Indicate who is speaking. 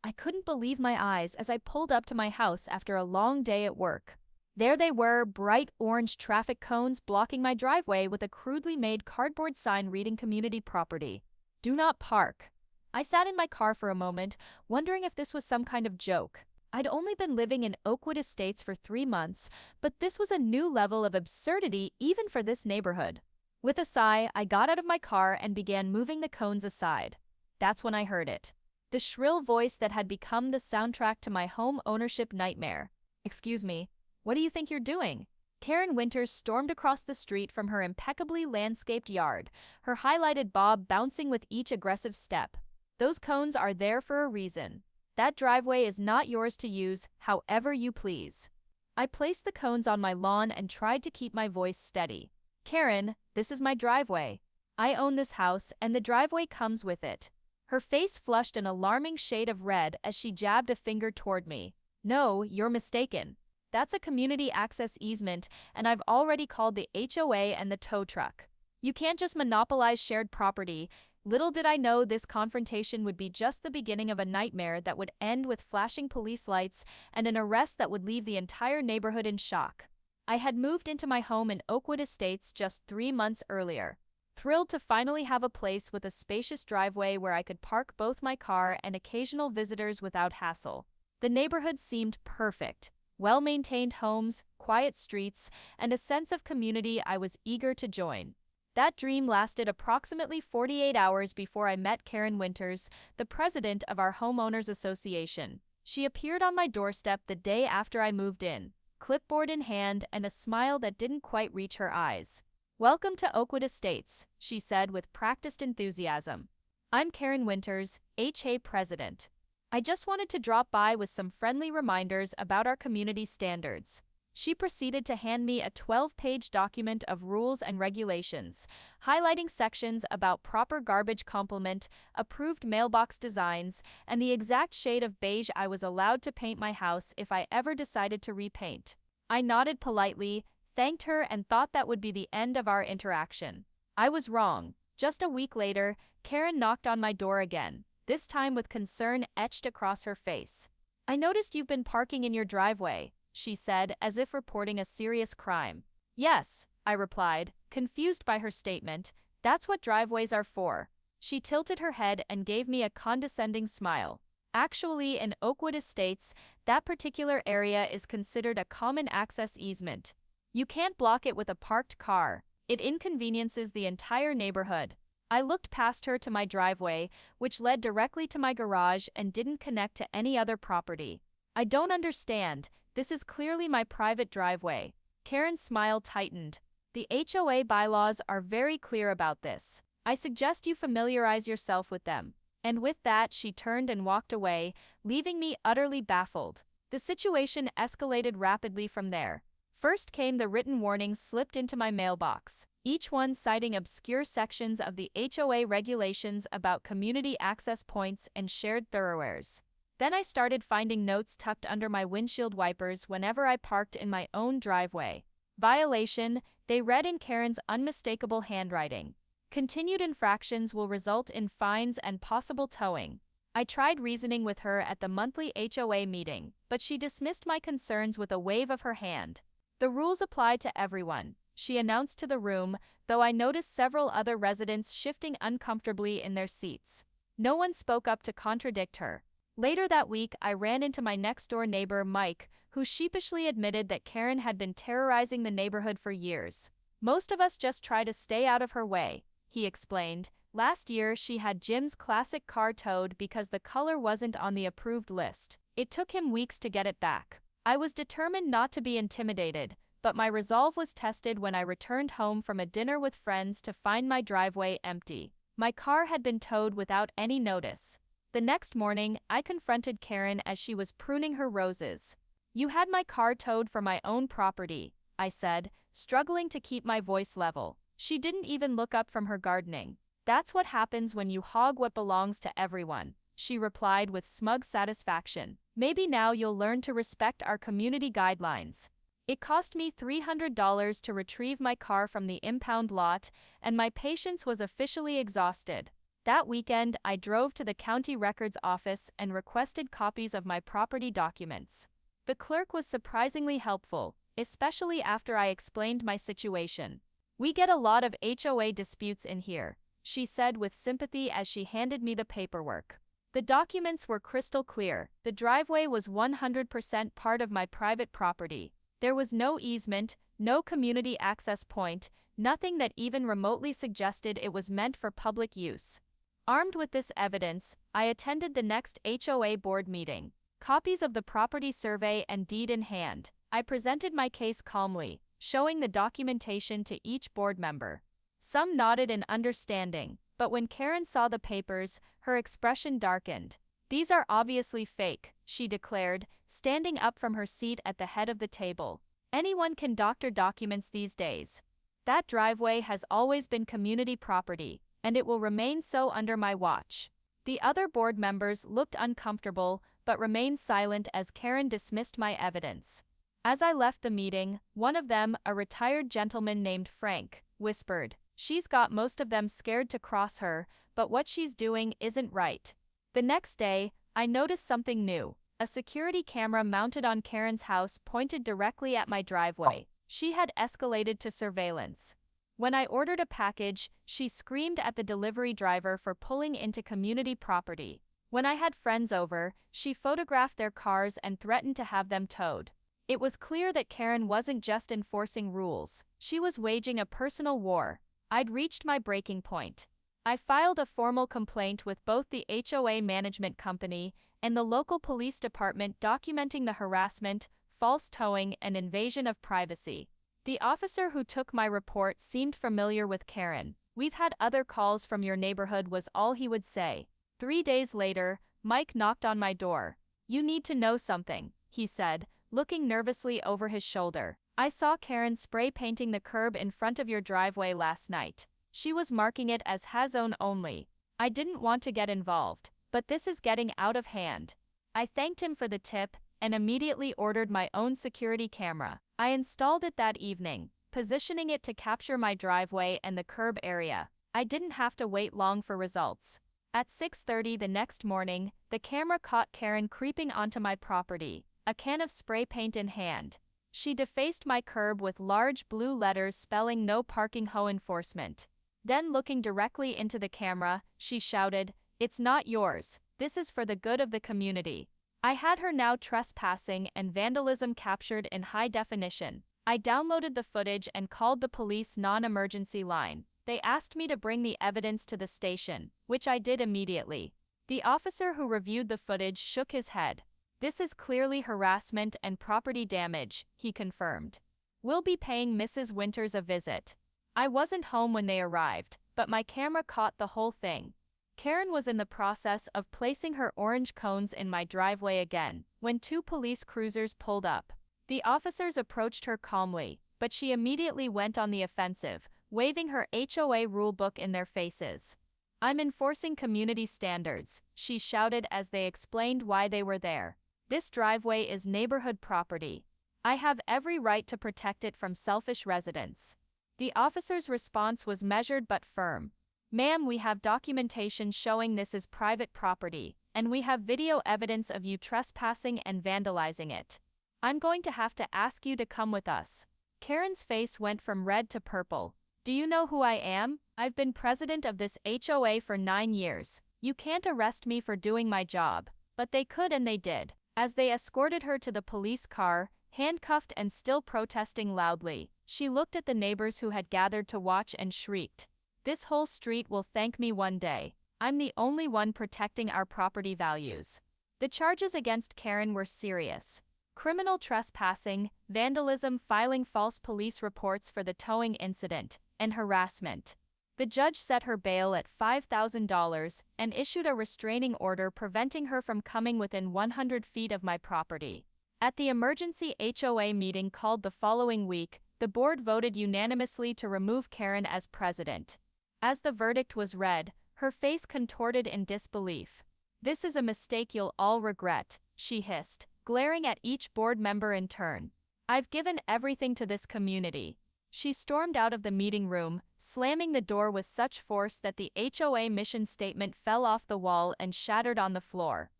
Speaker 1: I couldn't believe my eyes as I pulled up to my house after a long day at work. There they were, bright orange traffic cones blocking my driveway with a crudely made cardboard sign reading community property. Do not park. I sat in my car for a moment, wondering if this was some kind of joke. I'd only been living in Oakwood Estates for 3 months, but this was a new level of absurdity even for this neighborhood. With a sigh, I got out of my car and began moving the cones aside. That's when I heard it. The shrill voice that had become the soundtrack to my home ownership nightmare. "Excuse me, what do you think you're doing?" Karen Winters stormed across the street from her impeccably landscaped yard, her highlighted bob bouncing with each aggressive step. "Those cones are there for a reason. That driveway is not yours to use however you please." I placed the cones on my lawn and tried to keep my voice steady. "Karen, this is my driveway. I own this house and the driveway comes with it." Her face flushed an alarming shade of red as she jabbed a finger toward me. "No, you're mistaken. That's a community access easement, and I've already called the HOA and the tow truck. You can't just monopolize shared property." Little did I know this confrontation would be just the beginning of a nightmare that would end with flashing police lights and an arrest that would leave the entire neighborhood in shock. I had moved into my home in Oakwood Estates just 3 months earlier, thrilled to finally have a place with a spacious driveway where I could park both my car and occasional visitors without hassle. The neighborhood seemed perfect. Well-maintained homes, quiet streets, and a sense of community I was eager to join. That dream lasted approximately 48 hours before I met Karen Winters, the president of our homeowners association. She appeared on my doorstep the day after I moved in, clipboard in hand and a smile that didn't quite reach her eyes. "Welcome to Oakwood Estates," she said with practiced enthusiasm. "I'm Karen Winters, HA president. I just wanted to drop by with some friendly reminders about our community standards." She proceeded to hand me a 12-page document of rules and regulations, highlighting sections about proper garbage complement, approved mailbox designs, and the exact shade of beige I was allowed to paint my house if I ever decided to repaint. I nodded politely, thanked her, and thought that would be the end of our interaction. I was wrong. Just a week later, Karen knocked on my door again, this time with concern etched across her face. "I noticed you've been parking in your driveway," she said, as if reporting a serious crime. "Yes," I replied, confused by her statement. "That's what driveways are for." She tilted her head and gave me a condescending smile. "Actually, in Oakwood Estates, that particular area is considered a common access easement. You can't block it with a parked car. It inconveniences the entire neighborhood." I looked past her to my driveway, which led directly to my garage and didn't connect to any other property. "I don't understand. This is clearly my private driveway." Karen's smile tightened. "The HOA bylaws are very clear about this. I suggest you familiarize yourself with them." And with that, she turned and walked away, leaving me utterly baffled. The situation escalated rapidly from there. First came the written warnings slipped into my mailbox, each one citing obscure sections of the HOA regulations about community access points and shared thoroughfares. Then I started finding notes tucked under my windshield wipers whenever I parked in my own driveway. "Violation," they read in Karen's unmistakable handwriting. "Continued infractions will result in fines and possible towing." I tried reasoning with her at the monthly HOA meeting, but she dismissed my concerns with a wave of her hand. "The rules apply to everyone," she announced to the room, though I noticed several other residents shifting uncomfortably in their seats. No one spoke up to contradict her. Later that week, I ran into my next-door neighbor, Mike, who sheepishly admitted that Karen had been terrorizing the neighborhood for years. "Most of us just try to stay out of her way," he explained. "Last year, she had Jim's classic car towed because the color wasn't on the approved list. It took him weeks to get it back." I was determined not to be intimidated, but my resolve was tested when I returned home from a dinner with friends to find my driveway empty. My car had been towed without any notice. The next morning, I confronted Karen as she was pruning her roses. "You had my car towed for my own property," I said, struggling to keep my voice level. She didn't even look up from her gardening. "That's what happens when you hog what belongs to everyone," she replied with smug satisfaction. "Maybe now you'll learn to respect our community guidelines." It cost me $300 to retrieve my car from the impound lot, and my patience was officially exhausted. That weekend, I drove to the county records office and requested copies of my property documents. The clerk was surprisingly helpful, especially after I explained my situation. "We get a lot of HOA disputes in here," she said with sympathy as she handed me the paperwork. The documents were crystal clear. The driveway was 100% part of my private property. There was no easement, no community access point, nothing that even remotely suggested it was meant for public use. Armed with this evidence, I attended the next HOA board meeting. Copies of the property survey and deed in hand, I presented my case calmly, showing the documentation to each board member. Some nodded in understanding, but when Karen saw the papers, her expression darkened. "These are obviously fake," she declared, standing up from her seat at the head of the table. "Anyone can doctor documents these days. That driveway has always been community property, and it will remain so under my watch." The other board members looked uncomfortable, but remained silent as Karen dismissed my evidence. As I left the meeting, one of them, a retired gentleman named Frank, whispered, "She's got most of them scared to cross her, but what she's doing isn't right." The next day, I noticed something new. A security camera mounted on Karen's house pointed directly at my driveway. She had escalated to surveillance. When I ordered a package, she screamed at the delivery driver for pulling into community property. When I had friends over, she photographed their cars and threatened to have them towed. It was clear that Karen wasn't just enforcing rules, she was waging a personal war. I'd reached my breaking point. I filed a formal complaint with both the HOA management company and the local police department documenting the harassment, false towing, and invasion of privacy. The officer who took my report seemed familiar with Karen. "We've had other calls from your neighborhood," was all he would say. 3 days later, Mike knocked on my door. "You need to know something," he said, looking nervously over his shoulder. "I saw Karen spray painting the curb in front of your driveway last night. She was marking it as has-own only. I didn't want to get involved, but this is getting out of hand." I thanked him for the tip and immediately ordered my own security camera. I installed it that evening, positioning it to capture my driveway and the curb area. I didn't have to wait long for results. At 6:30 the next morning, the camera caught Karen creeping onto my property, a can of spray paint in hand. She defaced my curb with large blue letters spelling "No Parking HOA Enforcement." Then, looking directly into the camera, she shouted, "It's not yours. This is for the good of the community." I had her now trespassing and vandalism captured in high definition. I downloaded the footage and called the police non-emergency line. They asked me to bring the evidence to the station, which I did immediately. The officer who reviewed the footage shook his head. "This is clearly harassment and property damage," he confirmed. "We'll be paying Mrs. Winters a visit." I wasn't home when they arrived, but my camera caught the whole thing. Karen was in the process of placing her orange cones in my driveway again, when 2 police cruisers pulled up. The officers approached her calmly, but she immediately went on the offensive, waving her HOA rulebook in their faces. "I'm enforcing community standards," she shouted as they explained why they were there. "This driveway is neighborhood property. I have every right to protect it from selfish residents." The officer's response was measured but firm. "Ma'am, we have documentation showing this is private property, and we have video evidence of you trespassing and vandalizing it. I'm going to have to ask you to come with us." Karen's face went from red to purple. "Do you know who I am? I've been president of this HOA for 9 years. You can't arrest me for doing my job." But they could, and they did. As they escorted her to the police car, handcuffed and still protesting loudly, she looked at the neighbors who had gathered to watch and shrieked, "This whole street will thank me one day. I'm the only one protecting our property values." The charges against Karen were serious: criminal trespassing, vandalism, filing false police reports for the towing incident, and harassment. The judge set her bail at $5,000 and issued a restraining order preventing her from coming within 100 feet of my property. At the emergency HOA meeting called the following week, the board voted unanimously to remove Karen as president. As the verdict was read, her face contorted in disbelief. "This is a mistake you'll all regret," she hissed, glaring at each board member in turn. "I've given everything to this community. She stormed out of the meeting room, slamming the door with such force that the HOA mission statement fell off the wall and shattered on the floor.